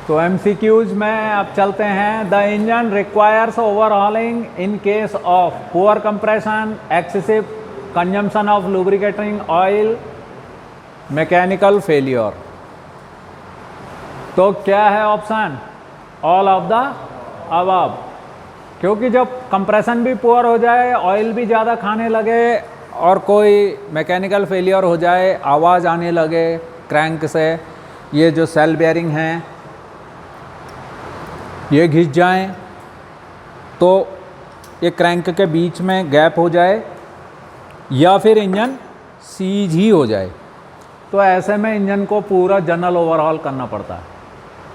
तो एमसीक्यूज में अब चलते हैं। The engine requires overhauling in case of poor compression, excessive consumption of lubricating oil, mechanical failure. तो क्या है option? All of the above. क्योंकि जब कंप्रेशन भी पुअर हो जाए, ऑयल भी ज़्यादा खाने लगे और कोई मैकेनिकल फेलियर हो जाए, आवाज़ आने लगे क्रैंक से, ये जो सेल बेयरिंग हैं ये घिस जाएं, तो ये क्रैंक के बीच में गैप हो जाए या फिर इंजन सीज ही हो जाए, तो ऐसे में इंजन को पूरा जनरल ओवरहॉल करना पड़ता है।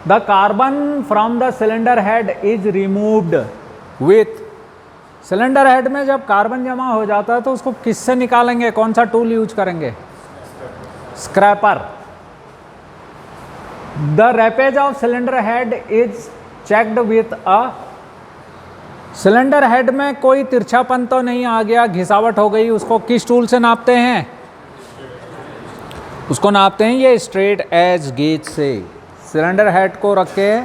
The carbon from the cylinder head is removed with. Cylinder head में जब कार्बन जमा हो जाता है तो उसको किससे निकालेंगे? कौन सा टूल यूज करेंगे? Scraper. The warpage of cylinder head is checked with a. Cylinder head में कोई तिरछापन तो नहीं आ गया, घिसावट हो गई, उसको किस टूल से नापते हैं? उसको नापते हैं ये स्ट्रेट एज गेज से। सिलेंडर हेड को रख के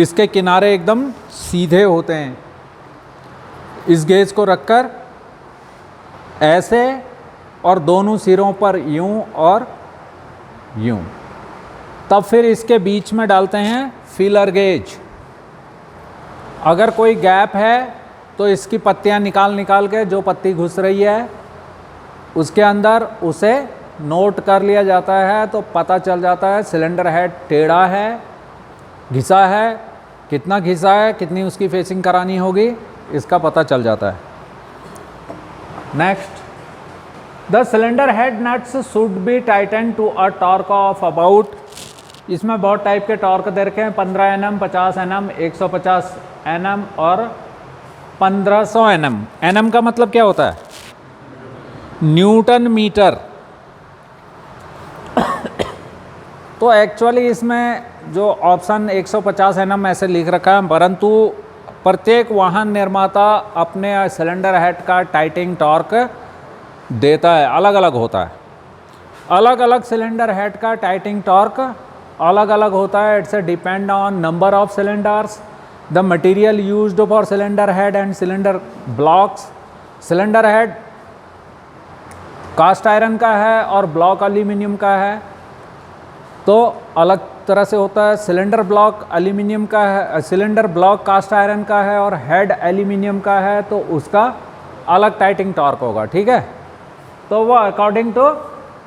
इसके किनारे एकदम सीधे होते हैं, इस गेज को रखकर ऐसे और दोनों सिरों पर यूं और यूं, तब फिर इसके बीच में डालते हैं फीलर गेज। अगर कोई गैप है तो इसकी पत्तियां निकाल निकाल के जो पत्ती घुस रही है उसके अंदर उसे नोट कर लिया जाता है, तो पता चल जाता है सिलेंडर हेड टेढ़ा है, घिसा है, कितना घिसा है, कितनी उसकी फेसिंग करानी होगी, इसका पता चल जाता है। Next, the cylinder head nuts should be tighten to a torque of about. इसमें बहुत टाइप के टॉर्क दे रखे हैं, 15 Nm, 50 Nm, 150 Nm और 1500 Nm। Nm का मतलब क्या होता है? Newton metre. तो एक्चुअली इसमें जो ऑप्शन 150 Nm ऐसे लिख रखा है, परंतु प्रत्येक वाहन निर्माता अपने सिलेंडर हेड का टाइटिंग टॉर्क देता है, अलग अलग होता है। अलग अलग सिलेंडर हेड का टाइटिंग टॉर्क अलग अलग होता है। It's depend on number of cylinders, the material used for cylinder head and cylinder blocks. Cylinder head cast iron का है और ब्लॉक एल्यूमिनियम का है, तो अलग तरह से होता है। सिलेंडर ब्लॉक एल्यूमिनियम का है, सिलेंडर ब्लॉक कास्ट आयरन का है और हेड एल्यूमिनियम का है, तो उसका अलग टाइटिंग टॉर्क होगा। ठीक है, तो वो अकॉर्डिंग टू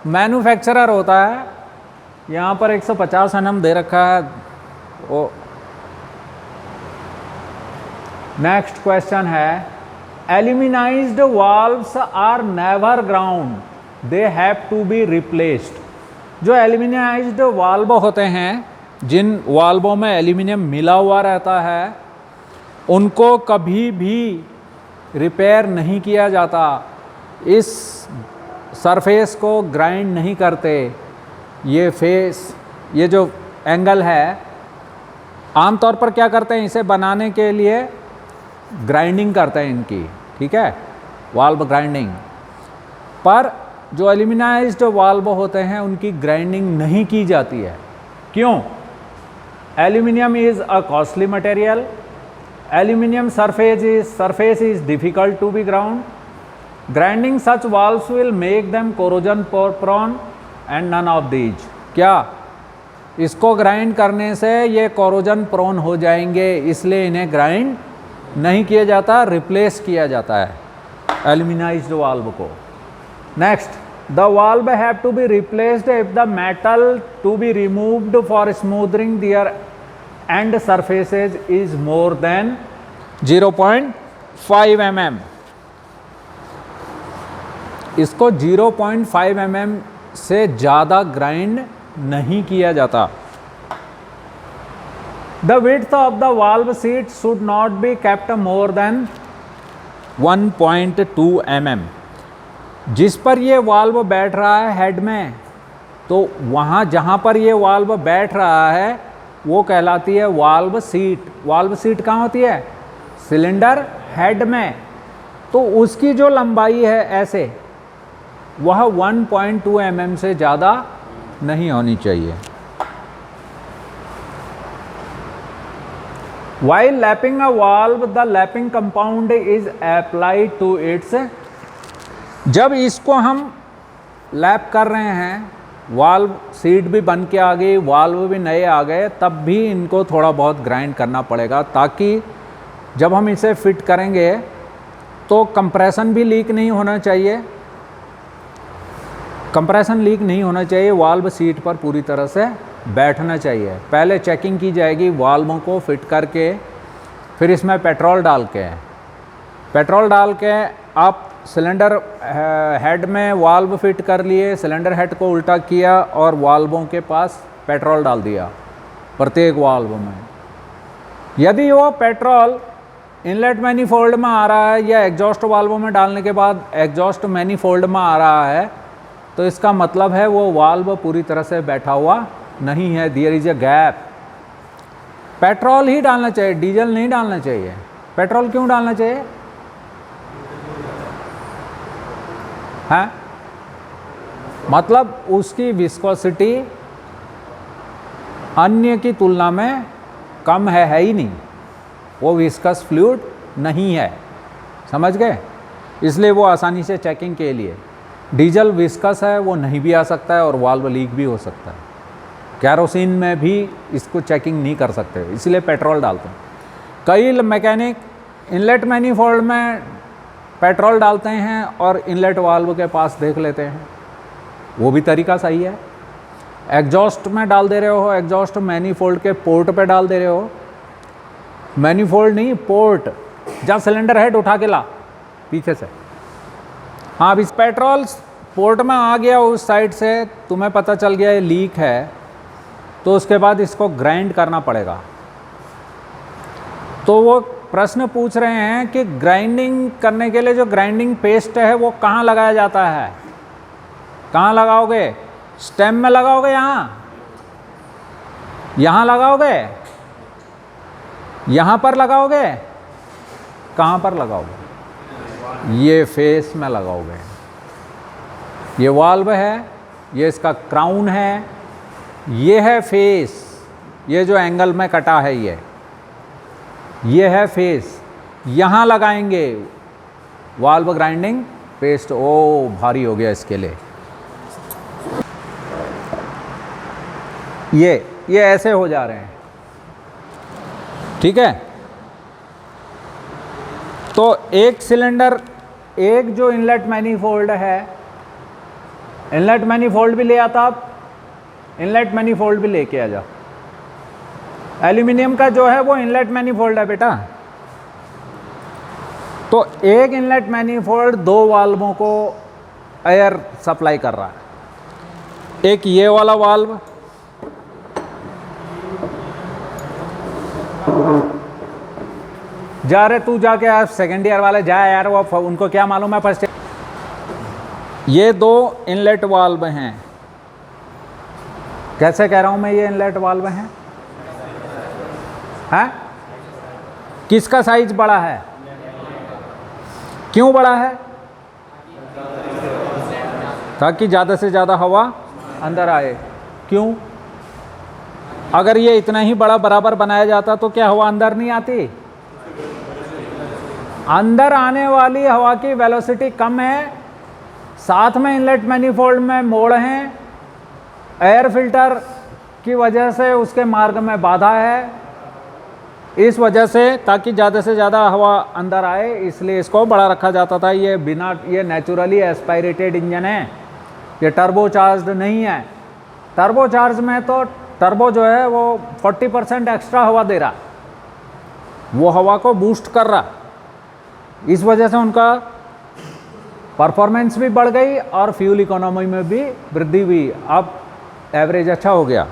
मैन्युफैक्चरर होता है। यहाँ पर 150 Nm दे रखा है। वो नेक्स्ट क्वेश्चन है, aluminized valves are never ground, they have to be replaced. जो एल्यूमिनाइज्ड वाल्व होते हैं, जिन वाल्वों में एल्यूमिनियम मिला हुआ रहता है, उनको कभी भी रिपेयर नहीं किया जाता। इस सरफेस को ग्राइंड नहीं करते। ये फेस, ये जो एंगल है, आमतौर पर क्या करते हैं, इसे बनाने के लिए ग्राइंडिंग करते हैं इनकी। ठीक है, वाल्व ग्राइंडिंग। पर जो एल्यूमिनाइज्ड वाल्व होते हैं उनकी ग्राइंडिंग नहीं की जाती है। क्यों? Aluminium is a costly material, aluminium surface is difficult to be ground, grinding such valves will make them corrosion prone and none of these। क्या इसको ग्राइंड करने से ये कोरोजन प्रोन हो जाएंगे, इसलिए इन्हें ग्राइंड नहीं किया जाता, रिप्लेस किया जाता है एल्यूमिनाइज्ड वाल्व को। Next, the valve have to be replaced if the metal to be removed for smoothening their end surfaces is more than 0.5 mm। इसको 0.5 mm से ज़्यादा ग्राइंड नहीं किया जाता। The width of the valve seat should not be kept more than 1.2 mm। जिस पर ये valve बैठ रहा है हेड में, तो वहाँ जहाँ पर ये वाल्व बैठ रहा है वो कहलाती है वाल्व सीट। वाल्व सीट कहाँ होती है? सिलेंडर हेड में। तो उसकी जो लंबाई है ऐसे, वह 1.2 mm से ज़्यादा नहीं होनी चाहिए। While lapping a valve, the lapping compound is applied to its। जब इसको हम लैप कर रहे हैं, वाल्व सीट भी बन के आ गई, वाल्व भी नए आ गए, तब भी इनको थोड़ा बहुत ग्राइंड करना पड़ेगा, ताकि जब हम इसे फिट करेंगे तो कंप्रेशन भी लीक नहीं होना चाहिए। कंप्रेशन लीक नहीं होना चाहिए, वाल्व सीट पर पूरी तरह से बैठना चाहिए। पहले चेकिंग की जाएगी वाल्वों को फिट करके, फिर इसमें पेट्रोल डाल के आप सिलेंडर हेड में वाल्व फिट कर लिए, सिलेंडर हेड को उल्टा किया और वाल्वों के पास पेट्रोल डाल दिया प्रत्येक वाल्व में। यदि वो पेट्रोल इनलेट मैनीफोल्ड में आ रहा है या एग्जॉस्ट वाल्व में डालने के बाद एग्जॉस्ट मैनीफोल्ड में आ रहा है, तो इसका मतलब है वो वाल्व पूरी तरह से बैठा हुआ नहीं है, there is a gap. Petrol ही डालना चाहिए, डीजल नहीं डालना चाहिए। पेट्रोल क्यों डालना चाहिए? है मतलब उसकी विस्कोसिटी अन्य की तुलना में कम है ही नहीं, वो विस्कस फ्लूइड नहीं है, समझ गए? इसलिए वो आसानी से चेकिंग के लिए। डीजल विस्कस है, वो नहीं भी आ सकता है और वाल्व लीक भी हो सकता है। कैरोसिन में भी इसको चेकिंग नहीं कर सकते, इसलिए पेट्रोल डालते हैं। कई मैकेनिक इनलेट मैनीफोल्ड में पेट्रोल डालते हैं और इनलेट वाल्व के पास देख लेते हैं, वो भी तरीका सही है। एग्जॉस्ट में डाल दे रहे हो, एग्जॉस्ट मैनीफोल्ड के पोर्ट पे डाल दे रहे हो, मैनीफोल्ड नहीं पोर्ट। जब सिलेंडर हेड उठा के ला पीछे से, हाँ अब इस पेट्रोल पोर्ट में आ गया उस साइड से, तुम्हें पता चल गया ये लीक है, तो उसके बाद इसको ग्राइंड करना पड़ेगा। तो वो प्रश्न पूछ रहे हैं कि ग्राइंडिंग करने के लिए जो ग्राइंडिंग पेस्ट है वो कहाँ लगाया जाता है? कहाँ लगाओगे? स्टेम में लगाओगे? यहाँ लगाओगे? यहाँ पर लगाओगे? कहाँ पर लगाओगे? ये फेस में लगाओगे। ये वाल्व है, ये इसका क्राउन है, ये है फेस, ये जो एंगल में कटा है ये है फेस। यहाँ लगाएंगे वाल्व ग्राइंडिंग पेस्ट। ओ भारी हो गया इसके लिए। ये ऐसे हो जा रहे हैं, ठीक है? तो एक सिलेंडर, एक जो इनलेट मैनीफोल्ड है, इनलेट मैनीफोल्ड भी ले आता, आप इनलेट मैनीफोल्ड भी लेके आ जाओ। एल्यूमिनियम का जो है वो इनलेट मैनीफोल्ड है बेटा। तो एक इनलेट मैनीफोल्ड दो वाल्वों को एयर सप्लाई कर रहा है। एक ये वाला वाल्व, जा रहे तू जाके यार, सेकेंड ईयर वाले जा यार, वो उनको क्या मालूम है फर्स्ट ईयर। ये दो इनलेट वाल्व हैं। कैसे कह रहा हूं मैं ये इनलेट वाल्व हैं? है? किसका साइज बड़ा है? क्यों बड़ा है? ताकि ज़्यादा से ज़्यादा हवा अंदर आए। क्यों? अगर ये इतना ही बड़ा बराबर बनाया जाता तो क्या हवा अंदर नहीं आती? अंदर आने वाली हवा की वेलोसिटी कम है, साथ में इनलेट मैनीफोल्ड में मोड़ हैं, एयर फिल्टर की वजह से उसके मार्ग में बाधा है, इस वजह से ताकि ज़्यादा से ज़्यादा हवा अंदर आए, इसलिए इसको बड़ा रखा जाता था। ये बिना, ये नेचुरली एस्पायरेटेड इंजन है, ये टर्बो चार्ज्ड नहीं है। टर्बो चार्ज में तो टर्बो जो है वो 40% एक्स्ट्रा हवा दे रहा, वो हवा को बूस्ट कर रहा, इस वजह से उनका परफॉर्मेंस भी बढ़ गई और फ्यूल इकोनॉमी में भी वृद्धि हुई। अब एवरेज अच्छा हो गया।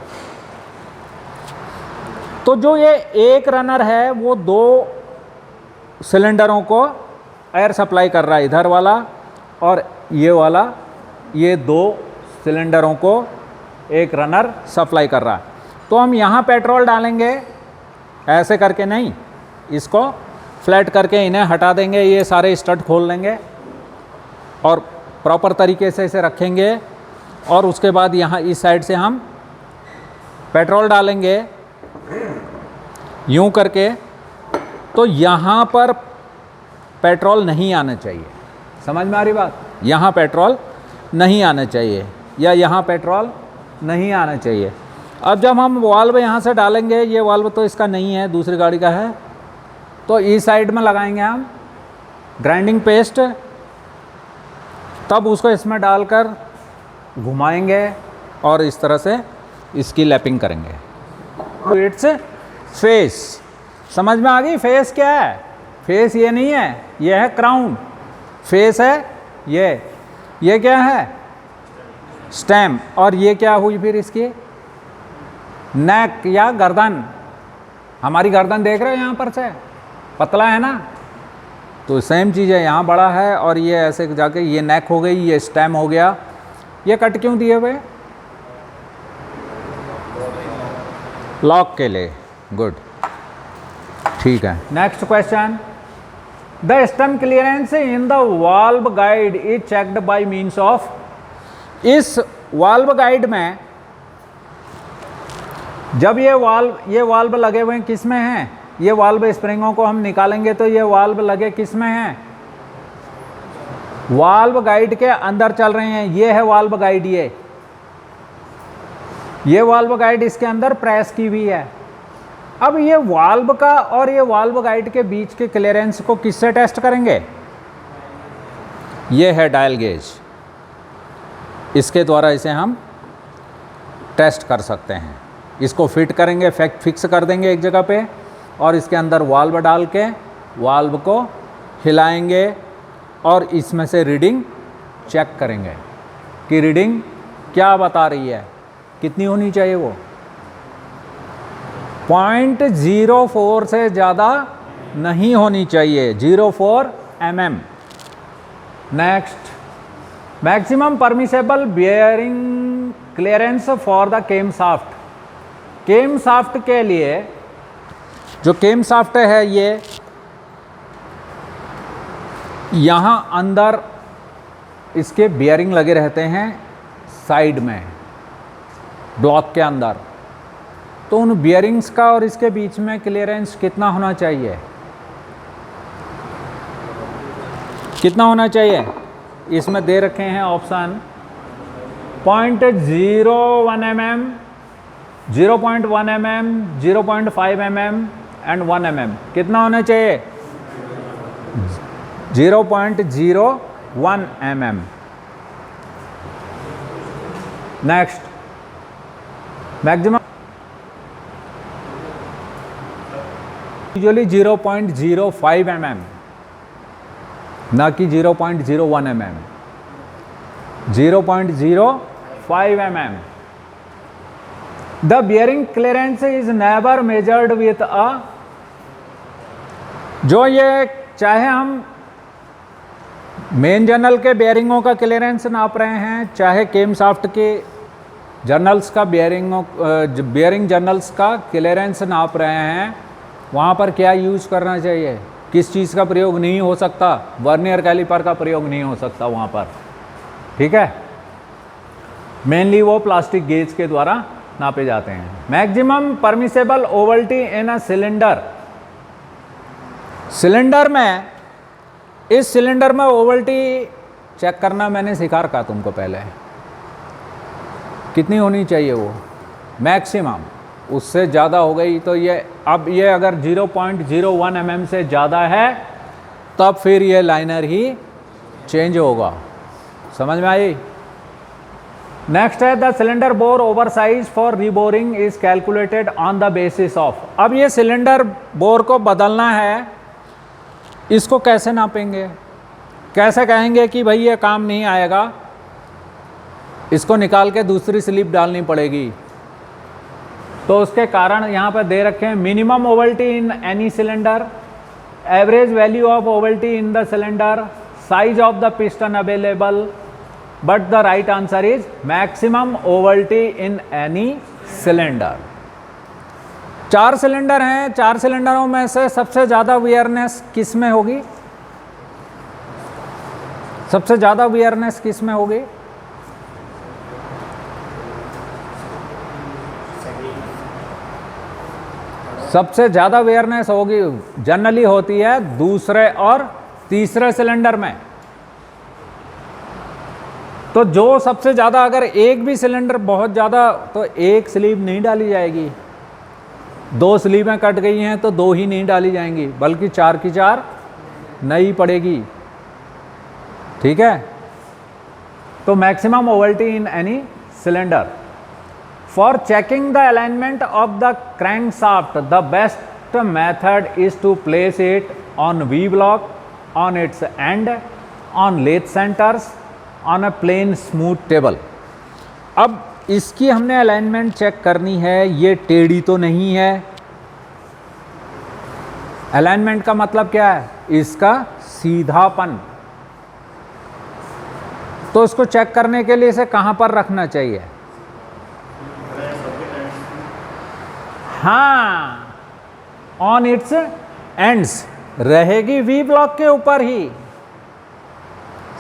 तो जो ये एक रनर है वो दो सिलेंडरों को एयर सप्लाई कर रहा है, इधर वाला और ये वाला, ये दो सिलेंडरों को एक रनर सप्लाई कर रहा है। तो हम यहाँ पेट्रोल डालेंगे, ऐसे करके नहीं, इसको फ्लैट करके इन्हें हटा देंगे, ये सारे स्टड खोल लेंगे और प्रॉपर तरीके से इसे रखेंगे, और उसके बाद यहाँ इस साइड से हम पेट्रोल डालेंगे यूं करके, तो यहाँ पर पेट्रोल नहीं आना चाहिए। समझ में आ रही बात? यहाँ पेट्रोल नहीं आना चाहिए या यहाँ पेट्रोल नहीं आना चाहिए। अब जब हम वाल्व यहाँ से डालेंगे, ये वाल्व तो इसका नहीं है, दूसरी गाड़ी का है, तो इस साइड में लगाएंगे हम ग्राइंडिंग पेस्ट, तब उसको इसमें डालकर घुमाएंगे और इस तरह से इसकी लैपिंग करेंगे। Its face. समझ में आ गई? फेस क्या है? फेस ये नहीं है, ये है क्राउन। फेस है ये क्या है? स्टेम। और ये क्या हुई फिर इसकी? नेक या गर्दन। हमारी गर्दन देख रहे हो यहाँ पर से पतला है ना, तो सेम चीज़ है, यहाँ बड़ा है और ये ऐसे जाके ये नेक हो गई, ये स्टेम हो गया। ये कट क्यों दिए हुए? लॉक के लिए। गुड, ठीक है। Next question, the stem clearance in the valve guide is checked by means of. इस वाल्व गाइड में जब ये वाल्व लगे हुए हैं, किस में हैं? ये वाल्व स्प्रिंगों को हम निकालेंगे तो ये वाल्व लगे किस में हैं? वाल्व गाइड के अंदर चल रहे हैं। ये है वाल्व गाइड, ये वाल्व गाइड इसके अंदर प्रेस की हुई है। अब ये वाल्व का और ये वाल्व गाइड के बीच के क्लियरेंस को किससे टेस्ट करेंगे? ये है डायल गेज, इसके द्वारा इसे हम टेस्ट कर सकते हैं। इसको फिट करेंगे, फिक्स कर देंगे एक जगह पे और इसके अंदर वाल्व डाल के वाल्व को हिलाएंगे और इसमें से रीडिंग चेक करेंगे कि रीडिंग क्या बता रही है, कितनी होनी चाहिए वो। 0.04 से ज़्यादा नहीं होनी चाहिए, 0.4 mm। Next, maximum permissible bearing clearance for the camshaft. Camshaft के लिए, जो केम साफ्ट है ये यहाँ अंदर इसके बियरिंग लगे रहते हैं साइड में, ब्लॉक के अंदर। तो उन बियरिंग्स का और इसके बीच में क्लियरेंस कितना होना चाहिए? कितना होना चाहिए? इसमें दे रखे हैं option 0.01 mm, 0.1 mm, 0.5 mm and 1 mm। कितना होना चाहिए? 0.01 mm। Next, maximum usually 0.05 mm, ना कि 0.01 mm, 0.05 mm। The bearing clearance is never measured with a. जो ये चाहे हम मेन जर्नल के बेयरिंगों का क्लियरेंस नाप रहे हैं, चाहे केम साफ्ट के जर्नल्स का बियरिंग जर्नल्स का क्लियरेंस नाप रहे हैं, वहाँ पर क्या यूज करना चाहिए? किस चीज़ का प्रयोग नहीं हो सकता? वर्नियर कैलिपर का प्रयोग नहीं हो सकता वहाँ पर। ठीक है, मेनली वो प्लास्टिक गेज के द्वारा नापे जाते हैं। Maximum permissible ovality in a cylinder. Cylinder में, इस सिलेंडर में ओवल्टी चेक करना मैंने सिखा रखा तुमको पहले, कितनी होनी चाहिए वो मैक्सिमम। उससे ज़्यादा हो गई तो ये, अब ये अगर 0.01 mm से ज़्यादा है तब फिर ये लाइनर ही चेंज होगा। समझ में आई? नेक्स्ट है, the cylinder bore over size for reboring is calculated on the basis of. अब ये सिलेंडर बोर को बदलना है, इसको कैसे नापेंगे? कैसे कहेंगे कि भाई ये काम नहीं आएगा, इसको निकाल के दूसरी स्लिप डालनी पड़ेगी? तो उसके कारण यहाँ पर दे रखे हैं, minimum ovality in any cylinder, average value of ovality in the cylinder, size of the piston available, but the right answer is maximum ovality in any cylinder. 4 cylinder हैं, 4 सिलेंडरों में से सबसे ज़्यादा वियरनेस किस में होगी? सबसे ज़्यादा वियरनेस किस में होगी? सबसे ज़्यादा वेयरनेस होगी जनरली होती है दूसरे और तीसरे सिलेंडर में। तो जो सबसे ज़्यादा, अगर एक भी सिलेंडर बहुत ज़्यादा, तो एक स्लीव नहीं डाली जाएगी। 2 स्लीवें कट गई हैं तो 2 ही नहीं डाली जाएंगी, बल्कि 4 की 4 नई पड़ेगी। ठीक है। तो maximum ovality in any cylinder. For checking the alignment of the crankshaft the best method is to place it on V block on its end on lathe centres on a plane smooth table. अब इसकी हमने alignment check करनी है, ये टेढ़ी तो नहीं है। अलाइनमेंट का मतलब क्या है? इसका सीधापन। तो इसको चेक करने के लिए इसे कहां पर रखना चाहिए? हाँ, ऑन इट्स एंड्स, रहेगी वी ब्लॉक के ऊपर ही।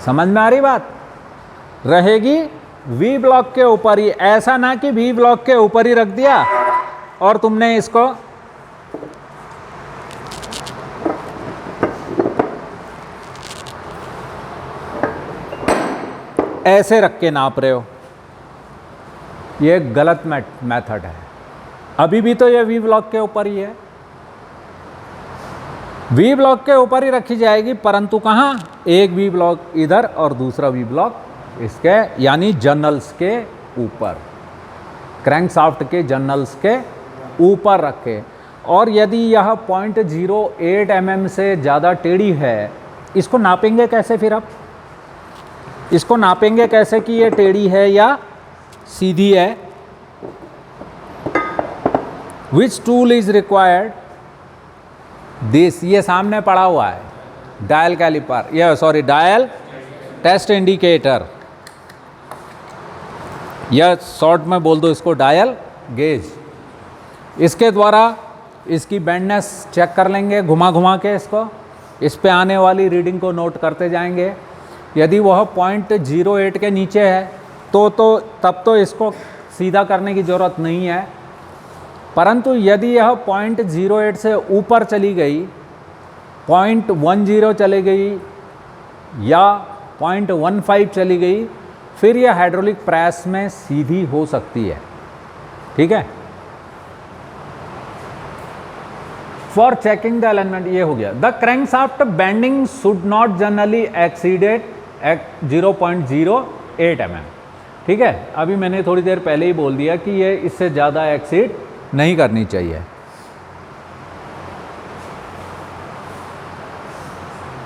समझ में आ रही बात? रहेगी वी ब्लॉक के ऊपर ही। ऐसा ना कि वी ब्लॉक के ऊपर ही रख दिया और तुमने इसको ऐसे रख के नाप रहे हो, ये गलत मेथड है। अभी भी तो ये वी ब्लॉक के ऊपर ही है, वी ब्लॉक के ऊपर ही रखी जाएगी, परंतु कहाँ? एक वी ब्लॉक इधर और दूसरा वी ब्लॉक इसके, यानी जर्नल्स के ऊपर, क्रैंकशाफ्ट के जर्नल्स के ऊपर रखे। और यदि यह 0.08 mm से ज़्यादा टेढ़ी है, इसको नापेंगे कैसे फिर? अब इसको नापेंगे कैसे कि ये टेढ़ी है या सीधी है? Which tool is required? This, ये सामने पड़ा हुआ है, डायल कैलिपर, ये सॉरी डायल टेस्ट इंडिकेटर, या शॉर्ट में बोल दो इसको डायल गेज। इसके द्वारा इसकी बेंडनेस चेक कर लेंगे, घुमा घुमा के इसको, इस पे आने वाली रीडिंग को नोट करते जाएंगे। यदि वह 0.08 के नीचे है तो तब तो इसको सीधा करने की ज़रूरत नहीं है। परंतु यदि यह 0.08 से ऊपर चली गई, 0.10 चली गई या 0.15 चली गई, फिर यह हाइड्रोलिक प्रेस में सीधी हो सकती है। ठीक है। फॉर चेकिंग द अलाइनमेंट, ये हो गया। The crankshaft bending should not generally exceeded 0.08 mm। ठीक है। अभी मैंने थोड़ी देर पहले ही बोल दिया कि ये इससे ज़्यादा एक्सीड नहीं करनी चाहिए।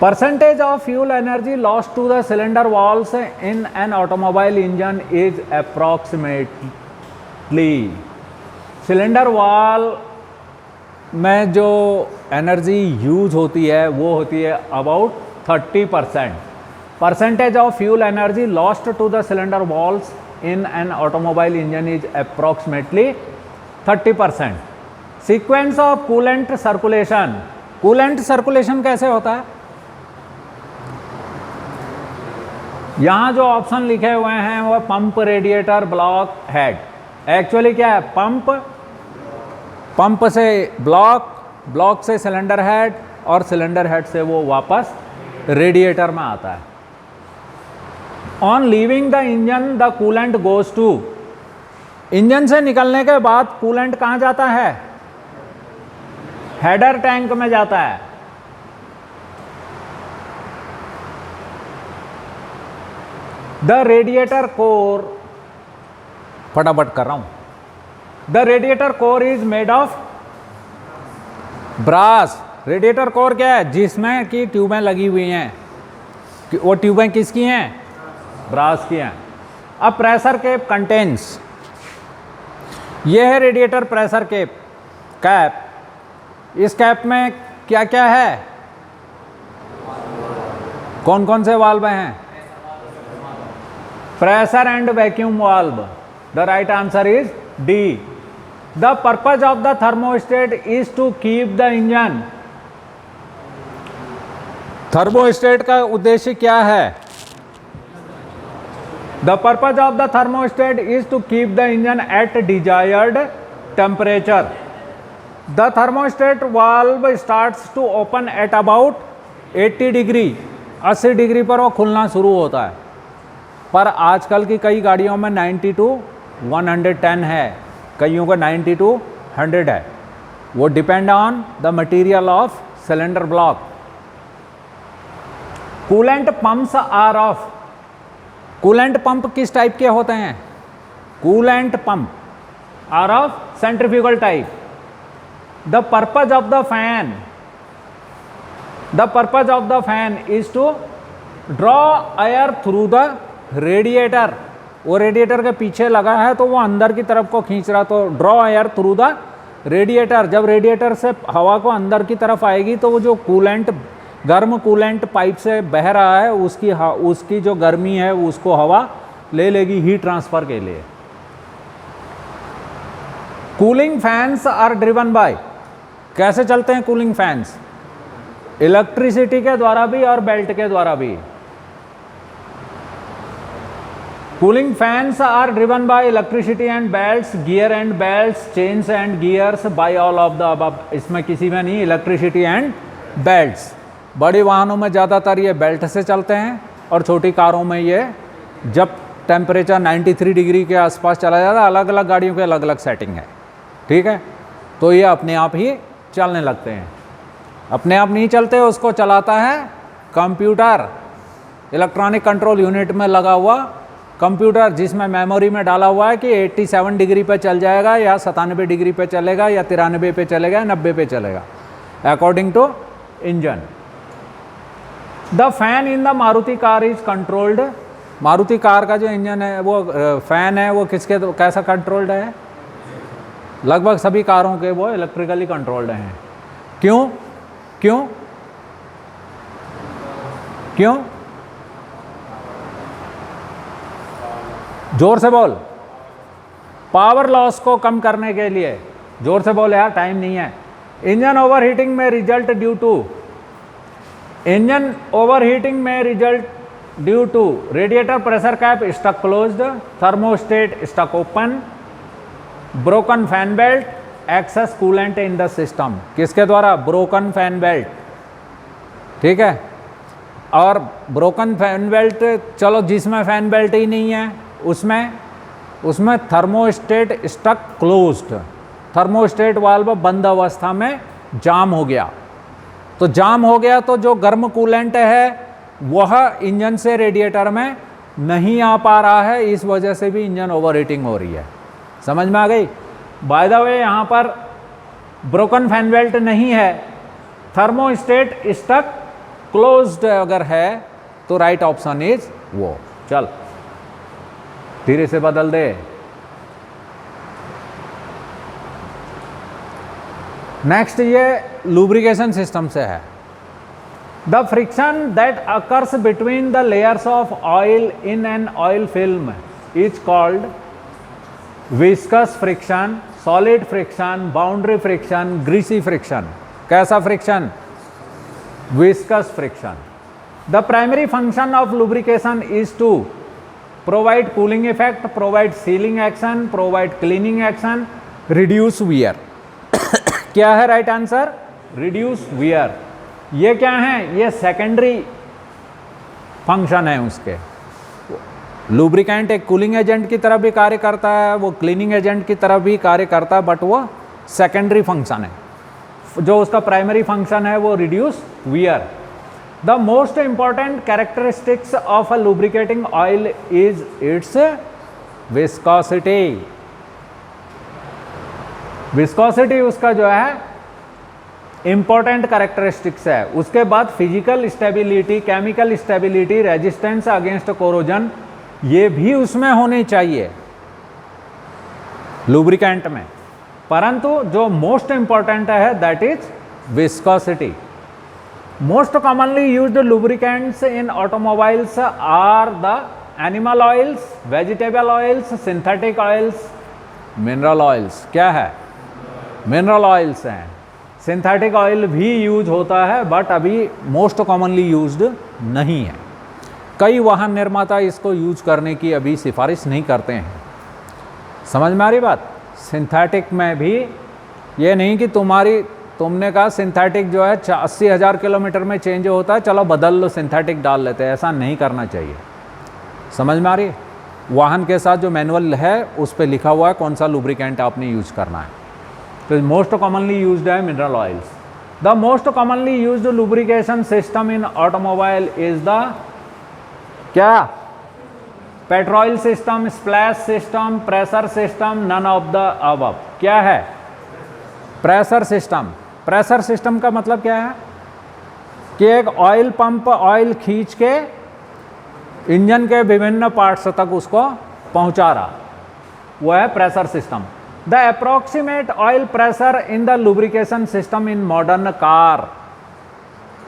Percentage of fuel energy lost to the cylinder walls in an automobile engine is approximately, cylinder wall में जो एनर्जी यूज होती है वो होती है about 30%। Percentage of fuel energy lost to the cylinder walls in an automobile engine is approximately 30%। Sequence of coolant circulation, coolant circulation कैसे होता है? यहां जो ऑप्शन लिखे हुए हैं वो pump, radiator, block, head. Actually क्या है? पंप से ब्लॉक, ब्लॉक से सिलेंडर हेड और सिलेंडर हेड से वो वापस रेडिएटर में आता है। On leaving the engine the coolant goes to, engine से निकलने के बाद कूलेंट कहां जाता है? हेडर टैंक में जाता है। द रेडिएटर कोर, फटाफट कर रहा हूं। The radiator core is made of brass. Radiator core क्या है? जिसमें की ट्यूबें लगी हुई हैं। वो ट्यूबें किसकी हैं? ब्रास की हैं। अब प्रेशर केप कंटेन्स, ये है रेडिएटर प्रेशर केप, कैप। इस कैप में क्या क्या है? कौन कौन से वाल्व हैं? Pressure and vacuum valve. The right answer is D. The purpose of the thermostat is to keep the engine, thermostat का उद्देश्य क्या है? The purpose of the thermostat is to keep the engine at desired temperature. The thermostat valve starts to open at about 80 degree, 80 degree पर वो खुलना शुरू होता है। पर आजकल की कई गाड़ियों में 90 to 110 है, कईयों का 90 to 100 है। वो depend on the material of cylinder block. Coolant pumps are of, coolant pump किस टाइप के होते हैं? Coolant pump are of centrifugal type. The purpose of the fan, the purpose of the fan is to draw air through the radiator. वो radiator के पीछे लगा है तो वो अंदर की तरफ को खींच रहा, तो draw air through the radiator. जब रेडिएटर से हवा को अंदर की तरफ आएगी तो वो जो कूलेंट, गर्म कूलेंट पाइप से बह रहा है, उसकी जो गर्मी है उसको हवा ले लेगी हीट ट्रांसफर के लिए। Cooling fans are driven by, कैसे चलते हैं कूलिंग फैंस? इलेक्ट्रिसिटी के द्वारा भी और बेल्ट के द्वारा भी। Cooling fans are driven by electricity and belts, gear and belts, chains and gears, by all of the above. इसमें किसी में नहीं, इलेक्ट्रिसिटी एंड बेल्ट्स। बड़ी वाहनों में ज़्यादातर ये बेल्ट से चलते हैं और छोटी कारों में ये जब टेम्परेचर 93 डिग्री के आसपास चला जाता है, अलग अलग गाड़ियों के अलग अलग सेटिंग है, ठीक है, तो ये अपने आप ही चलने लगते हैं। अपने आप नहीं चलते, उसको चलाता है कंप्यूटर, इलेक्ट्रॉनिक कंट्रोल यूनिट में लगा हुआ कंप्यूटर, जिसमें मेमोरी में डाला हुआ है कि 87 डिग्री पे चल जाएगा या 97 डिग्री पे चलेगा या 93 पे चलेगा या 90 पे चलेगा, according to engine. The fan in the Maruti car is controlled, Maruti car का जो इंजन है वो फैन है वो किसके, कैसा कंट्रोल्ड है? लगभग सभी कारों के वो इलेक्ट्रिकली कंट्रोल्ड हैं। क्यों क्यों क्यों? जोर से बोल। पावर लॉस को कम करने के लिए, जोर से बोल यार, टाइम नहीं है। इंजन ओवरहीटिंग में result due to, engine overheating में result due to radiator pressure cap stuck closed, thermostat stuck open, broken fan belt, excess coolant in the system. किसके द्वारा? ब्रोकन फैन बेल्ट, ठीक है। और ब्रोकन फैन बेल्ट, चलो जिसमें fan belt ही नहीं है उसमें thermostat stuck closed, thermostat valve बंद अवस्था में जाम हो गया। तो जाम हो गया तो जो गर्म कूलेंट है वह इंजन से रेडिएटर में नहीं आ पा रहा है, इस वजह से भी इंजन ओवरहीटिंग हो रही है। समझ में आ गई? बाय द वे यहाँ पर ब्रोकन फैन बेल्ट नहीं है, थर्मोस्टेट स्टक क्लोज्ड अगर है तो राइट ऑप्शन इज वो। चल धीरे से बदल दे। नेक्स्ट ये लुब्रिकेशन सिस्टम से है। The friction that occurs between the layers of oil in an oil film is called viscous friction, solid friction, boundary friction, greasy friction. कैसा friction? Viscous friction. The primary function of lubrication is to provide cooling effect, provide sealing action, provide cleaning action, reduce wear. क्या है right answer? Reduce wear. ये क्या है? ये secondary function है उसके। Lubricant एक कूलिंग एजेंट की तरह भी कार्य करता है, वो क्लीनिंग एजेंट की तरह भी कार्य करता है, बट वो सेकेंडरी फंक्शन है। जो उसका प्राइमरी फंक्शन है वो reduce wear. The most important characteristics of a lubricating oil is its viscosity. Viscosity उसका जो है important characteristics है। उसके बाद physical stability, chemical stability, resistance against corrosion, ये भी उसमें होनी चाहिए lubricant में। परंतु जो most important है that is viscosity. Most commonly used lubricants in automobiles are the animal oils, vegetable oils, synthetic oils, mineral oils. क्या है? मिनरल ऑयल्स हैं। सिंथेटिक ऑयल भी यूज होता है बट अभी मोस्ट कॉमनली यूज्ड नहीं है। कई वाहन निर्माता इसको यूज करने की अभी सिफारिश नहीं करते हैं। समझ में आ रही बात? सिंथेटिक में भी ये नहीं कि तुमने कहा सिंथेटिक जो है 80,000 किलोमीटर में चेंज होता है, चलो बदल लो, सिंथेटिक डाल लेते हैं, ऐसा नहीं करना चाहिए। समझ में आ रही है? वाहन के साथ जो मैनुअल है उस पर लिखा हुआ है कौन सा लुब्रिकेंट आपने यूज करना है। तो मोस्ट कॉमनली यूज्ड है mineral oils. The most commonly used lubrication system in automobile is the क्या? Petrol system, splash system, pressure system, none of the above. क्या है? Pressure system. प्रेशर सिस्टम का मतलब क्या है कि एक ऑयल पंप ऑयल खींच के इंजन के विभिन्न पार्ट्स तक उसको पहुंचा रहा, वो है pressure system. The approximate oil pressure in the lubrication system in modern car.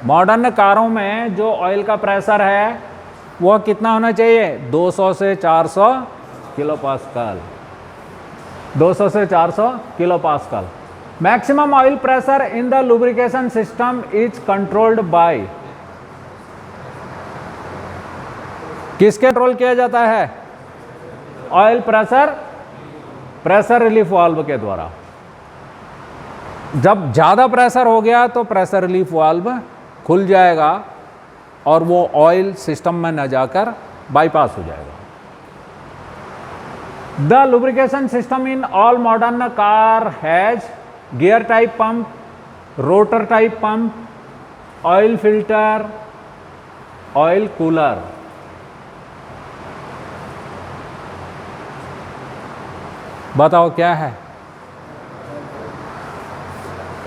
Modern कारों में जो ऑयल का प्रेशर है वह कितना होना चाहिए? 200 से 400 किलो पास्कल। 200 से 400 kilo pascal. Maximum oil pressure in the lubrication system is controlled by, किसके कंट्रोल किया जाता है? Oil pressure, pressure relief valve के द्वारा। जब ज़्यादा प्रेशर हो गया तो प्रेशर रिलीफ वाल्व खुल जाएगा और वो ऑयल सिस्टम में न जाकर बाईपास हो जाएगा। The lubrication system in all modern car has gear type pump, rotor type pump, oil filter, oil cooler. बताओ क्या है?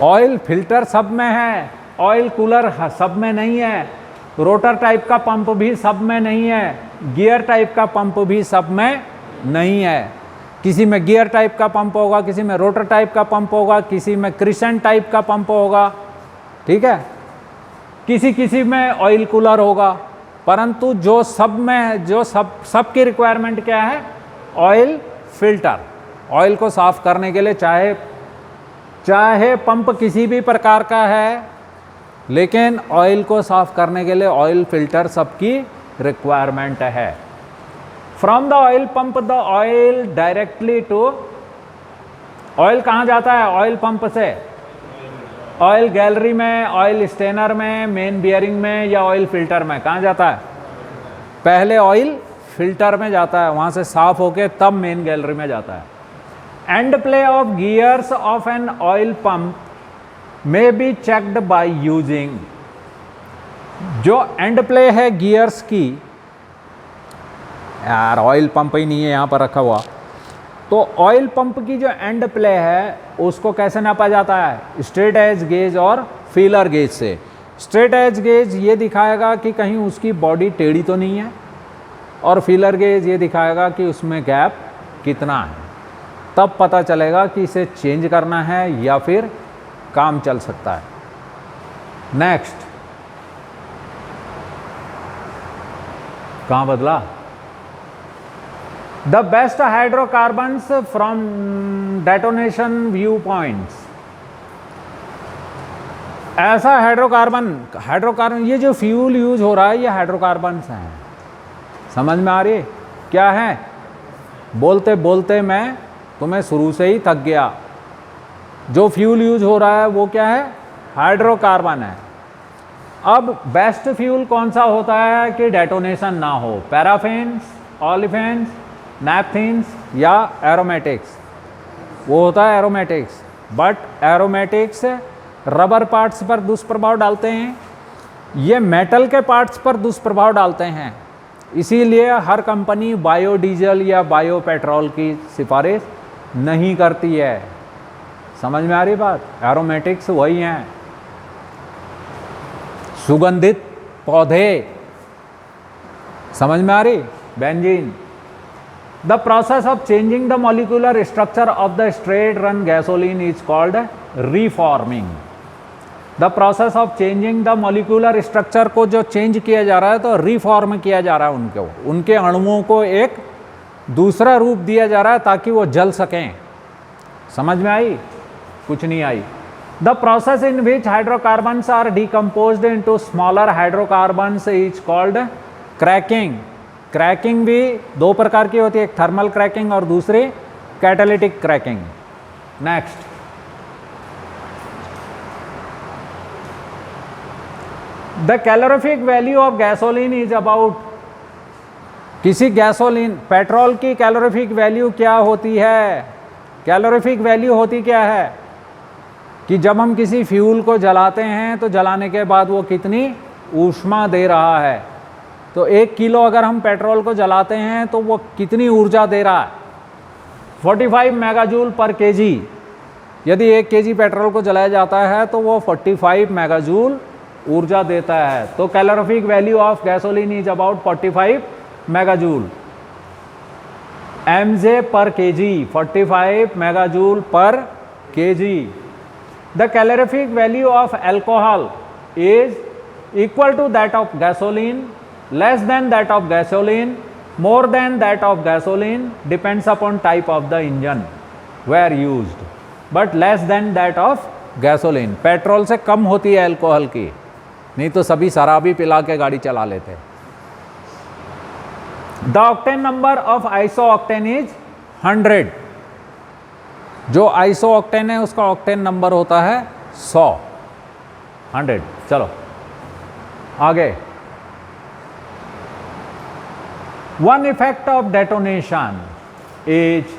ऑयल फिल्टर सब में है, ऑयल कूलर सब में नहीं है, रोटर टाइप का पंप भी सब में नहीं है, गियर टाइप का पंप भी सब में नहीं है। किसी में गियर टाइप का पंप होगा, किसी में रोटर टाइप का पंप होगा, किसी में क्रिसेंट टाइप का पंप होगा, ठीक है, किसी में ऑयल कूलर होगा। परंतु जो सब में जो सबकी रिक्वायरमेंट क्या है? Oil filter. ऑयल को साफ करने के लिए चाहे पंप किसी भी प्रकार का है, लेकिन ऑयल को साफ करने के लिए ऑयल फिल्टर सबकी रिक्वायरमेंट है। From the oil pump the oil directly to, oil कहाँ जाता है? ऑयल पंप से ऑयल गैलरी में, ऑयल स्टेनर में, मेन बियरिंग में, या ऑयल फिल्टर में? कहाँ जाता है? पहले ऑयल फिल्टर में जाता है, वहाँ से साफ होके तब मेन गैलरी में जाता है। And play of gears of an oil pump may be checked by using, जो एंड प्ले है गियर्स की, यार ऑयल पंप ही नहीं है यहाँ पर रखा हुआ, तो ऑयल पंप की जो एंड प्ले है उसको कैसे नापा जाता है? स्ट्रेट एज गेज और फीलर गेज से। स्ट्रेट एज गेज ये दिखाएगा कि कहीं उसकी बॉडी टेढ़ी तो नहीं है, और फीलर गेज ये दिखाएगा कि उसमें गैप कितना है। तब पता चलेगा कि इसे चेंज करना है या फिर काम चल सकता है। नेक्स्ट, कहाँ बदला? The best hydrocarbons from detonation view points. ऐसा हाइड्रोकार्बन ये जो फ्यूल यूज हो रहा है ये हाइड्रोकार्बन्स हैं। समझ में आ रही है क्या है? बोलते बोलते मैं तुम्हें शुरू से ही थक गया। जो फ्यूल यूज हो रहा है वो क्या है? हाइड्रोकार्बन है। अब बेस्ट फ्यूल कौन सा होता है कि डेटोनेशन ना हो? पैराफिन्स, ऑलिफेन्स, नैपथिन्स या एरोमेटिक्स? वो होता है aromatics. But aromatics rubber parts पर दुष्प्रभाव डालते हैं, ये मेटल के पार्ट्स पर दुष्प्रभाव डालते हैं। इसीलिए हर कंपनी बायोडीजल या बायो पेट्रोल की सिफारिश नहीं करती है। समझ में आ रही बात? एरोमेटिक्स वही हैं, सुगंधित पौधे। समझ में आ रही? Benzene. The process of changing the molecular structure of the straight run gasoline is called reforming. The process of changing the molecular structure को जो चेंज किया जा रहा है तो रिफॉर्म किया जा रहा है, उनके अणुओं को एक दूसरा रूप दिया जा रहा है ताकि वो जल सकें। समझ में आई? कुछ नहीं आई। The process in which hydrocarbons are decomposed into smaller hydrocarbons is called cracking. Cracking भी दो प्रकार की होती है, एक थर्मल क्रैकिंग और दूसरी catalytic cracking. Next, the calorific value of gasoline is about, किसी गैसोलीन पेट्रोल की कैलोरीफिक वैल्यू क्या होती है? कैलोरीफिक वैल्यू होती क्या है कि जब हम किसी फ्यूल को जलाते हैं तो जलाने के बाद वो कितनी ऊष्मा दे रहा है। तो 1 किलो अगर हम पेट्रोल को जलाते हैं तो वो कितनी ऊर्जा दे रहा है? 45 मेगाजूल पर केजी। यदि 1 केजी पेट्रोल को जलाया जाता है तो वो 45 मेगाजूल ऊर्जा देता है। तो calorific value of gasoline is about 45 megajoule, mj पर केजी, 45 मेगाजूल पर KG. The calorific value of alcohol is equal to that of gasoline, less than that of gasoline, more than that of gasoline, depends upon type of the engine were used, but less than that of gasoline। Petrol से कम होती है alcohol की, नहीं तो सभी शराबी पिला के गाड़ी चला लेते। The octane number of iso octane is 100। जो आइसो ऑक्टेन है उसका ऑक्टेन नंबर होता है 100। चलो आगे। One effect of detonation is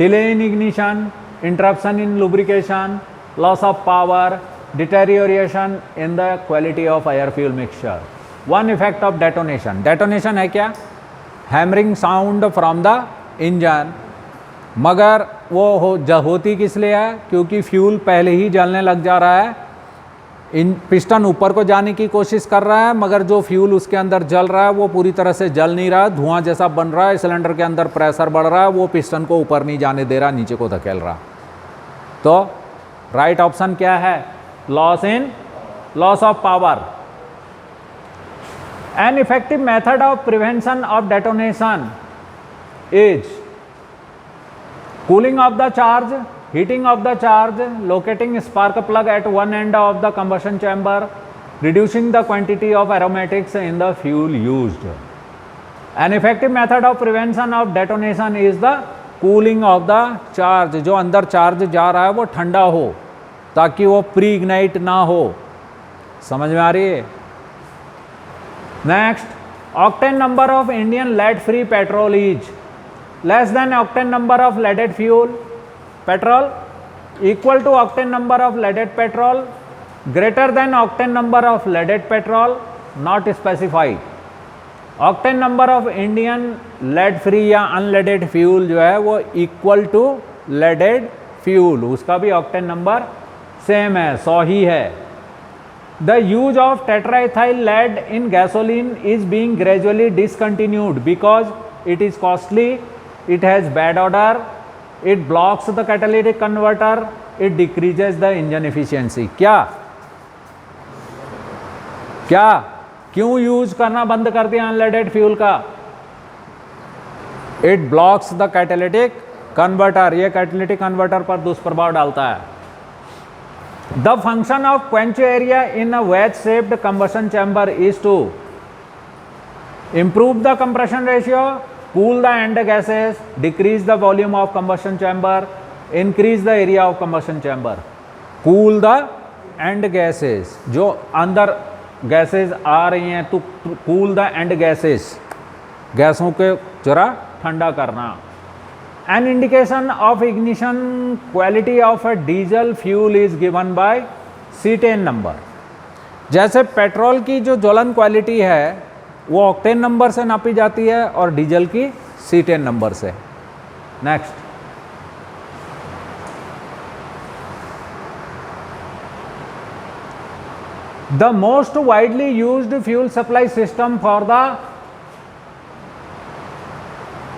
delay in ignition, interruption in lubrication, loss of power, deterioration in the quality of air fuel mixture। One effect of detonation, detonation है क्या? Hammering sound from the engine। मगर वो होती किस लिए है? क्योंकि fuel पहले ही जलने लग जा रहा है, इन पिस्टन ऊपर को जाने की कोशिश कर रहा है, मगर जो फ्यूल उसके अंदर जल रहा है वो पूरी तरह से जल नहीं रहा, धुआं जैसा बन रहा है, सिलेंडर के अंदर प्रेशर बढ़ रहा है, वो पिस्टन को ऊपर नहीं जाने दे रहा, नीचे को धकेल रहा। तो राइट ऑप्शन क्या है? Loss of power. An effective method of prevention of detonation is cooling of the charge, heating of the charge, locating spark plug at one end of the combustion chamber, reducing the quantity of aromatics in the fuel used। An effective method of prevention of detonation is the cooling of the charge। जो अंदर charge जा रहा है वो ठंडा हो ताकि वो प्री इग्नाइट ना हो। समझ में आ रही है? Next, octane number of Indian lead free petrol is less than octane number of leaded fuel petrol, equal to octane number of leaded petrol, greater than octane number of leaded petrol, not specified। Octane number of Indian lead free या unleaded fuel जो है वो equal to leaded fuel, उसका भी octane number same है, 100 ही है। The use of tetraethyl lead in gasoline is being gradually discontinued because it is costly, it has bad order, it blocks the catalytic converter, it decreases the engine efficiency। क्यों use करना बंद कर दिया unleaded fuel का? It blocks the catalytic converter, ये catalytic converter पर दुष्प्रभाव डालता है। The function of quench area in a wedge shaped combustion chamber is to improve the compression ratio, cool the end gases, decrease the volume of combustion chamber, increase the area of combustion chamber। cool the end gases, जो अंदर gases आ रही हैं तो cool the end gases, गैसों के जरा ठंडा करना। An indication of ignition quality of a diesel fuel is given by C10 number. जैसे पेट्रोल की जो ज्वलन क्वालिटी है वो ऑक्टेन नंबर से नापी जाती है और डीजल की C10 नंबर से। Next, the most widely used fuel supply system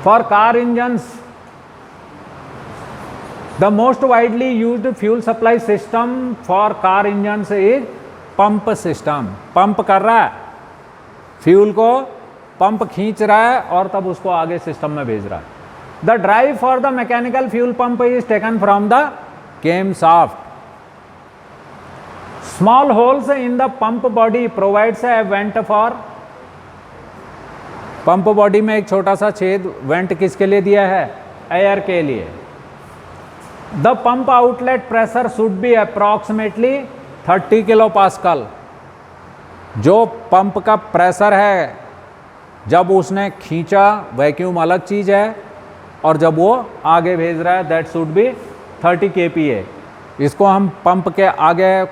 for car engines, the most widely used fuel supply system for car engines is pump system. Pump कर रहा है फ्यूल को, पंप खींच रहा है और तब उसको आगे सिस्टम में भेज रहा है। The drive for the mechanical fuel pump is taken from the came shaft. Small holes in the pump body provides a went for, pump body में एक छोटा सा छेद वेंट किसके लिए दिया है? एयर के लिए। The pump outlet pressure should be approximately 30 kilo pascal. जो पंप का प्रेशर है, जब उसने खींचा, वैक्यूम अलग चीज़ है, और जब वो आगे भेज रहा है दैट शुड बी 30 kPa। इसको हम पंप के आगे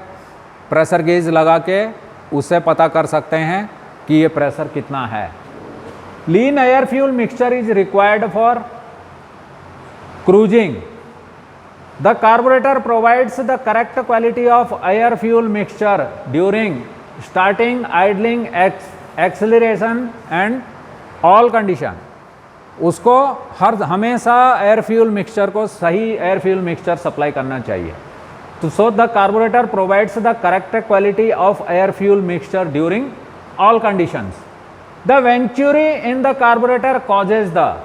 प्रेशर गेज लगा के उससे पता कर सकते हैं कि ये प्रेशर कितना है। Lean air fuel mixture is required for cruising. The carburettor provides the correct quality of air fuel mixture during starting, idling, acceleration and all condition. उसको हमेशा एयर फ्यूल मिक्सचर को सही एयर फ्यूल मिक्सचर सप्लाई करना चाहिए। तो so the carburettor provides the correct quality of air fuel mixture during all conditions. The venturi in the carburettor causes the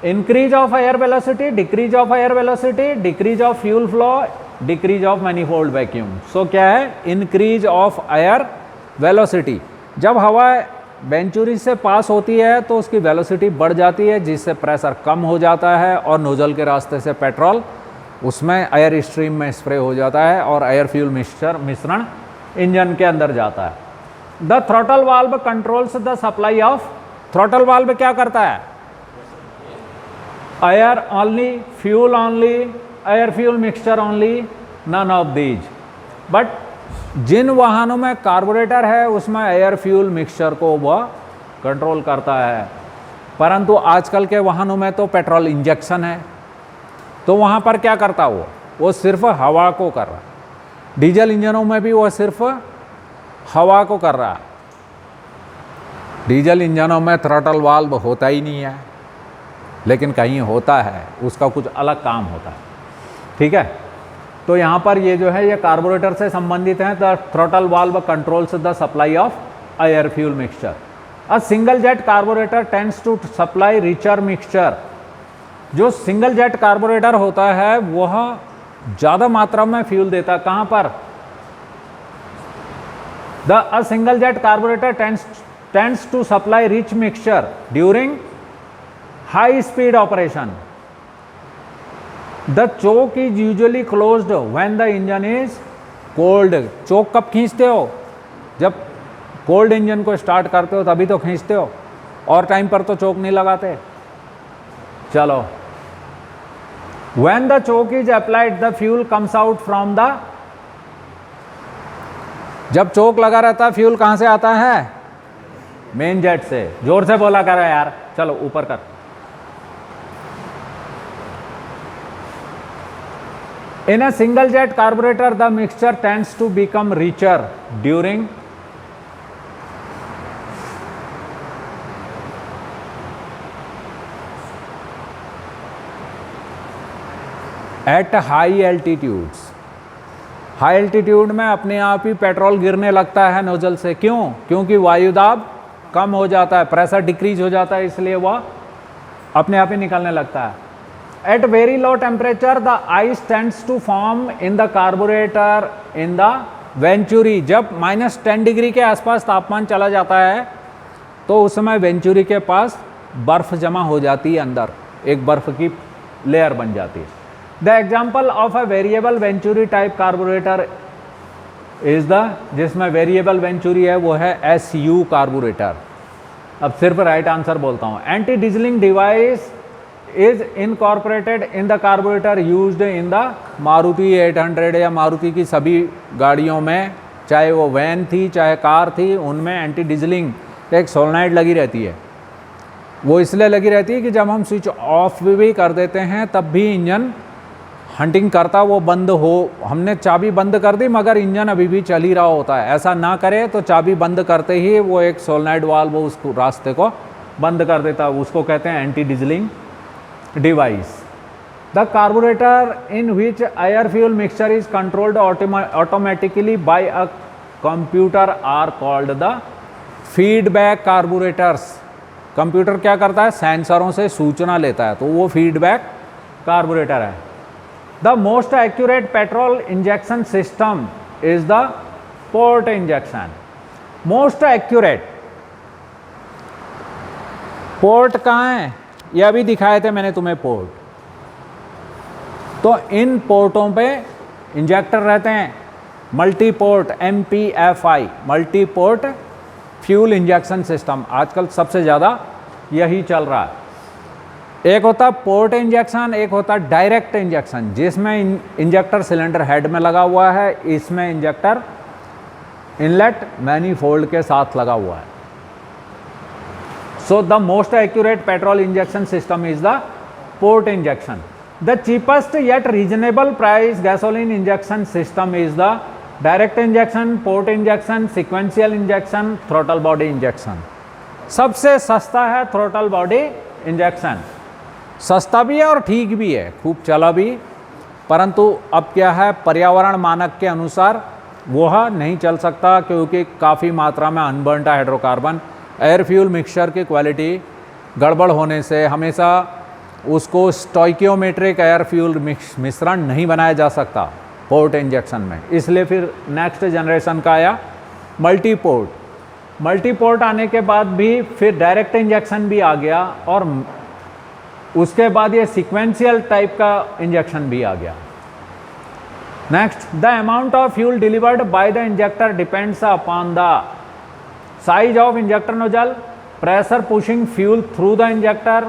increase of air velocity, decrease of air velocity, decrease of fuel flow, decrease of manifold vacuum. So क्या है? Increase of air velocity. जब हवा venturi से पास होती है तो उसकी velocity बढ़ जाती है, जिससे प्रेशर कम हो जाता है और नोजल के रास्ते से पेट्रोल उसमें एयर स्ट्रीम में स्प्रे हो जाता है और एयर फ्यूल मिश्रण इंजन के अंदर जाता है। The throttle valve controls the supply of. Throttle valve क्या करता है? Air only, fuel only, air fuel mixture only, none of these. But जिन वाहनों में कार्बोरेटर है उसमें एयर फ्यूल मिक्सचर को वह कंट्रोल करता है, परंतु आजकल के वाहनों में तो पेट्रोल इंजेक्शन है, तो वहाँ पर क्या करता वो सिर्फ हवा को कर रहा। डीजल इंजनों में भी वो सिर्फ हवा को कर रहा। डीजल इंजनों में थ्रॉटल वाल्व होता ही नहीं है, लेकिन कहीं होता है, उसका कुछ अलग काम होता है। ठीक है, तो यहाँ पर ये जो है ये कार्बोरेटर से संबंधित है। The throttle valve controls the supply of air fuel mixture. A single jet carburettor tends to supply richer mixture. जो सिंगल जेट कार्बोरेटर होता है वह ज़्यादा मात्रा में फ्यूल देता है। कहाँ पर? A single jet carburettor tends to supply rich mixture during high speed operation. The choke is usually closed when the engine is cold. Choke कब खींचते हो? जब कोल्ड इंजन को स्टार्ट करते हो तभी तो खींचते हो, और टाइम पर तो चोक नहीं लगाते। चलो, when the choke is applied the fuel comes out from the. जब चोक लगा रहता है फ्यूल कहां से आता है? मेन जेट से। जोर से बोला करो यार, चलो ऊपर कर। In a single jet carburetor, the mixture tends to become richer during at high altitudes। High altitude में अपने आप ही पेट्रोल गिरने लगता है नोजल से। क्यों? क्योंकि वायुदाब कम हो जाता है, प्रेशर डिक्रीज हो जाता है, इसलिए वह अपने आप ही निकलने लगता है। At very low temperature, the ice tends to form in the carburetor in the venturi. जब -10 डिग्री के आसपास तापमान चला जाता है तो उस समय वेंचुरी के पास बर्फ जमा हो जाती है, अंदर एक बर्फ की लेयर बन जाती है। The example of a variable venturi type carburettor is the, जिसमें वेरिएबल वेंचुरी है वो है SU कार्बोरेटर। अब सिर्फ राइट आंसर बोलता हूँ। Anti dieseling device is incorporated in the carburettor used in the Maruti 800 या मारुति की सभी गाड़ियों में, चाहे वो वैन थी चाहे कार थी, उनमें एंटी डीजलिंग एक सोलेनॉइड लगी रहती है। वो इसलिए लगी रहती है कि जब हम स्विच ऑफ भी कर देते हैं तब भी इंजन हंटिंग करता, वो बंद हो। हमने चाबी बंद कर दी मगर इंजन अभी भी चल ही रहा होता है। ऐसा ना करे तो चाबी बंद करते ही वो एक सोलेनॉइड वाल्व उस रास्ते को बंद कर देता है, उसको कहते हैं anti डीजलिंग device। The carburetor in which air fuel mixture is controlled automatically by a computer are called the feedback carburetors। Computer क्या करता है? सेंसरों से सूचना लेता है, तो वो फीडबैक कार्बोरेटर है। The most accurate petrol injection system is the port injection. Most accurate port कहाँ है? ये अभी दिखाए थे मैंने तुम्हें पोर्ट। तो इन पोर्टों पे इंजेक्टर रहते हैं। Multi port MPFI, multi port fuel injection system, आजकल सबसे ज़्यादा यही चल रहा है। एक होता पोर्ट इंजेक्शन, एक होता डायरेक्ट इंजेक्शन, जिसमें इंजेक्टर सिलेंडर हेड में लगा हुआ है, इसमें इंजेक्टर इनलेट मैनीफोल्ड के साथ लगा हुआ है। So the most accurate petrol injection system is the port injection. The cheapest yet reasonable price gasoline injection system is the direct injection, port injection, sequential injection, throttle body injection. सबसे सस्ता है throttle body injection, सस्ता भी है और ठीक भी है, खूब चला भी, परंतु अब क्या है, पर्यावरण मानक के अनुसार वह नहीं चल सकता, क्योंकि काफ़ी मात्रा में unburned hydrocarbon, air fuel mixture की क्वालिटी गड़बड़ होने से हमेशा उसको स्टोइकियोमेट्रिक एयर फ्यूल मिश्रण नहीं बनाया जा सकता पोर्ट इंजेक्शन में। इसलिए फिर नेक्स्ट जनरेशन का आया मल्टी पोर्ट। मल्टी पोर्ट आने के बाद भी फिर डायरेक्ट इंजेक्शन भी आ गया, और उसके बाद ये सीक्वेंशियल टाइप का इंजेक्शन भी आ गया। Next, the amount of fuel delivered by the injector depends upon the size of injector nozzle, pressure pushing fuel through the injector,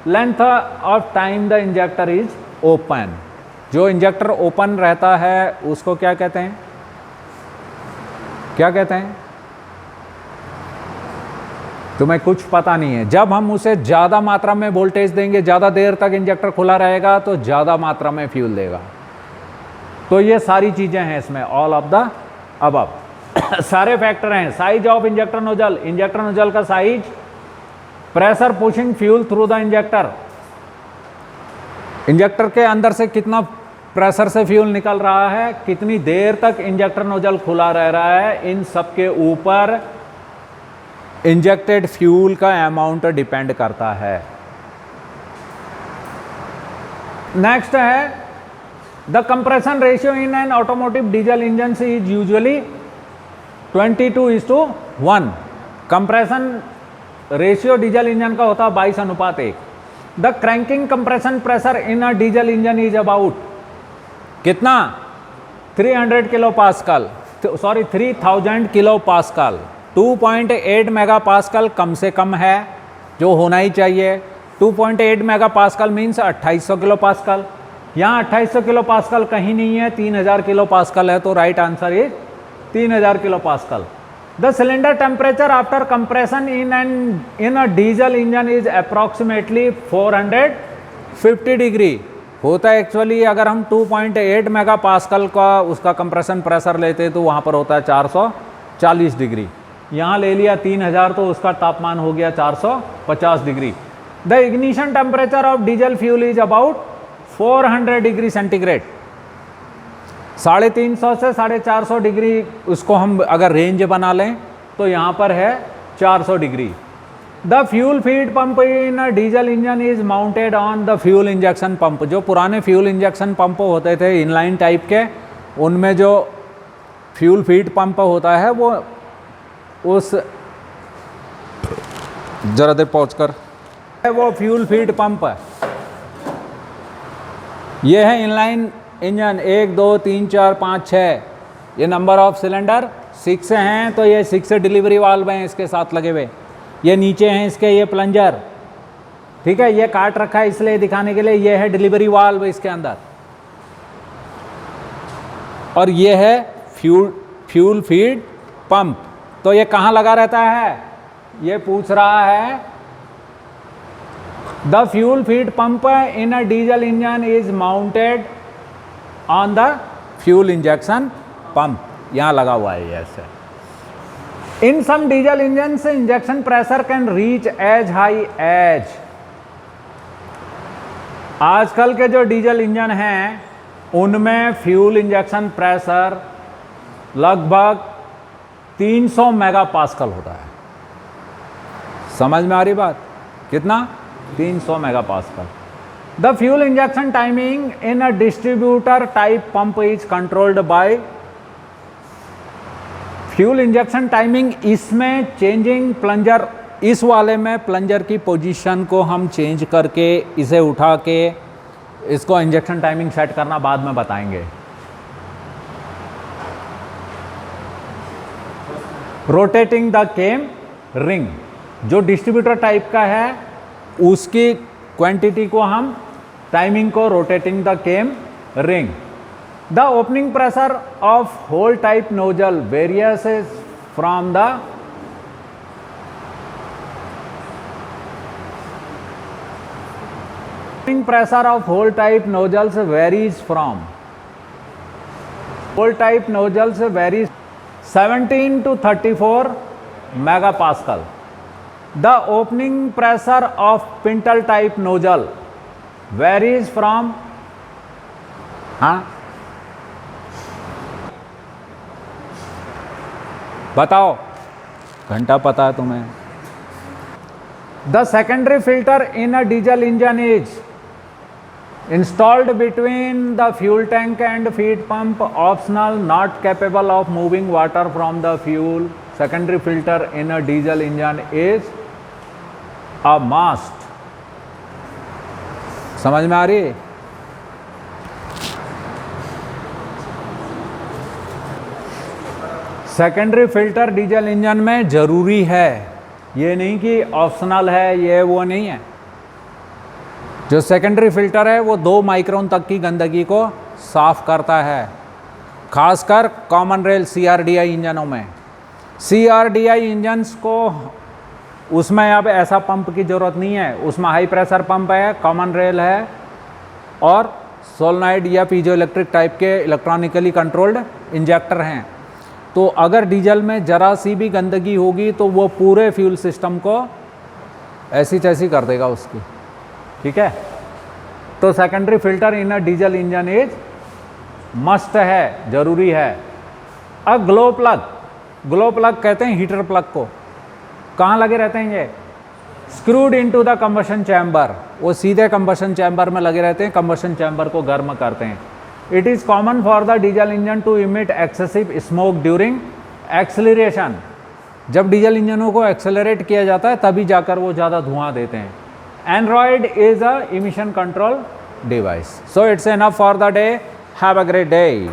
length of time the injector is open. जो injector open रहता है उसको क्या कहते हैं, क्या कहते हैं? तुम्हें कुछ पता नहीं है। जब हम उसे ज़्यादा मात्रा में वोल्टेज देंगे, ज़्यादा देर तक इंजेक्टर खुला रहेगा तो ज़्यादा मात्रा में फ्यूल देगा। तो ये सारी चीज़ें हैं इसमें, ऑल ऑफ द अबव सारे फैक्टर हैं। Size of injector nozzle, injector nozzle का size, pressure pushing fuel through the injector, injector के अंदर से कितना प्रेशर से फ्यूल निकल रहा है, कितनी देर तक इंजेक्टर नोजल खुला रह रहा है, इन सब के ऊपर इंजेक्टेड फ्यूल का अमाउंट डिपेंड करता है। नेक्स्ट है the compression ratio in an automotive diesel engine is usually 22:1। Compression ratio diesel engine का होता है 22:1। The cranking compression pressure in a diesel engine is about कितना, 300 kilo pascal, sorry 3000 kilo pascal. 2.8 mega pascal कम से कम है, जो होना ही चाहिए। 2.8 mega pascal means 2800 kilo pascal. यहाँ 2800 किलो पास्कल कहीं नहीं है, 3000 किलो पास्कल है, तो right answer is 3000 kilo pascal. The cylinder temperature after compression in a diesel engine is approximately 450 degree होता है। एक्चुअली अगर हम 2.8 मेगा पास्कल का उसका कंप्रेशन प्रेशर लेते तो वहाँ पर होता है 440 डिग्री। यहाँ ले लिया 3000 तो उसका तापमान हो गया 450 degree. The ignition temperature of diesel fuel is about 400 degree centigrade. 350 से 450 डिग्री उसको हम अगर रेंज बना लें तो यहाँ पर है 400 degree. The fuel feed pump in diesel engine is mounted on the fuel injection pump. जो पुराने फ्यूल इंजेक्शन पंप होते थे इनलाइन टाइप के, उनमें जो फ्यूल फीड पंप होता है वो उस जरा देर पहुँच कर वो फ्यूल फीड पंप है। ये है इनलाइन इंजन 1 2 3 4 5 6, ये नंबर ऑफ सिलेंडर 6 हैं, तो ये 6 डिलीवरी वाल्व हैं इसके साथ लगे हुए। ये नीचे हैं इसके ये प्लंजर, ठीक है, ये काट रखा है इसलिए दिखाने के लिए। ये है डिलीवरी वाल्व इसके अंदर, और ये है फ्यूल फीड पंप। तो ये कहाँ लगा रहता है, ये पूछ रहा है। The fuel feed pump in a diesel engine is mounted on the fuel injection pump, यहाँ लगा हुआ है ऐसे। इन सम डीजल इंजन से injection pressure can reach as high as. आजकल के जो डीजल इंजन हैं उनमें फ्यूल इंजेक्शन प्रेशर लगभग 300 मेगा पास्कल होता है। समझ में आ रही बात, कितना, 300 mega pascal. The fuel injection timing in a distributor type pump is controlled by. Fuel injection timing इसमें चेंजिंग प्लंजर, इस वाले में प्लंजर की पोजीशन को हम चेंज करके इसे उठा के इसको इंजेक्शन टाइमिंग सेट करना बाद में बताएंगे। रोटेटिंग द केम रिंग, जो डिस्ट्रीब्यूटर टाइप का है उसकी क्वांटिटी को हम टाइमिंग को rotating the came ring. The opening pressure of whole type nozzle various from the opening pressure of hole type nozzles varies from hole type nozzles varies 17 to 34 megapascal. The opening pressure of pintle type nozzle varies from बताओ, घंटा पता है तुम्हें। The secondary filter in a diesel engine is installed between the fuel tank and feed pump, optional, not capable of moving water from the fuel. Secondary filter in a diesel engine is a must. समझ में आ रही है? Secondary filter diesel engine में जरूरी है, ये नहीं कि ऑप्शनल है, ये वो नहीं है। जो सेकेंडरी फिल्टर है वो 2 माइक्रोन तक की गंदगी को साफ करता है, खासकर कॉमन रेल CRDI इंजनों में। CRDI इंजन्स को उसमें अब ऐसा पंप की ज़रूरत नहीं है, उसमें हाई प्रेशर पंप है, कॉमन रेल है और सोलनॉइड या पीजो इलेक्ट्रिक टाइप के इलेक्ट्रॉनिकली कंट्रोल्ड इंजेक्टर हैं। तो अगर डीजल में ज़रा सी भी गंदगी होगी तो वो पूरे फ्यूल सिस्टम को ऐसी तैसी कर देगा उसकी, ठीक है। तो secondary filter in a diesel engine is must है, ज़रूरी है। अ ग्लो प्लग, ग्लो प्लग कहते हैं हीटर प्लग को। कहाँ लगे रहते हैं ये? Screwed into the combustion chamber, वो सीधे कंबशन चैम्बर में लगे रहते हैं, कंबशन चैम्बर को गर्म करते हैं। It is common for the diesel engine to emit excessive smoke during acceleration. जब डीजल इंजनों को एक्सेलरेट किया जाता है तभी जाकर वो ज़्यादा धुआं देते हैं। Android is a emission control device. So it's enough for the day. Have a great day.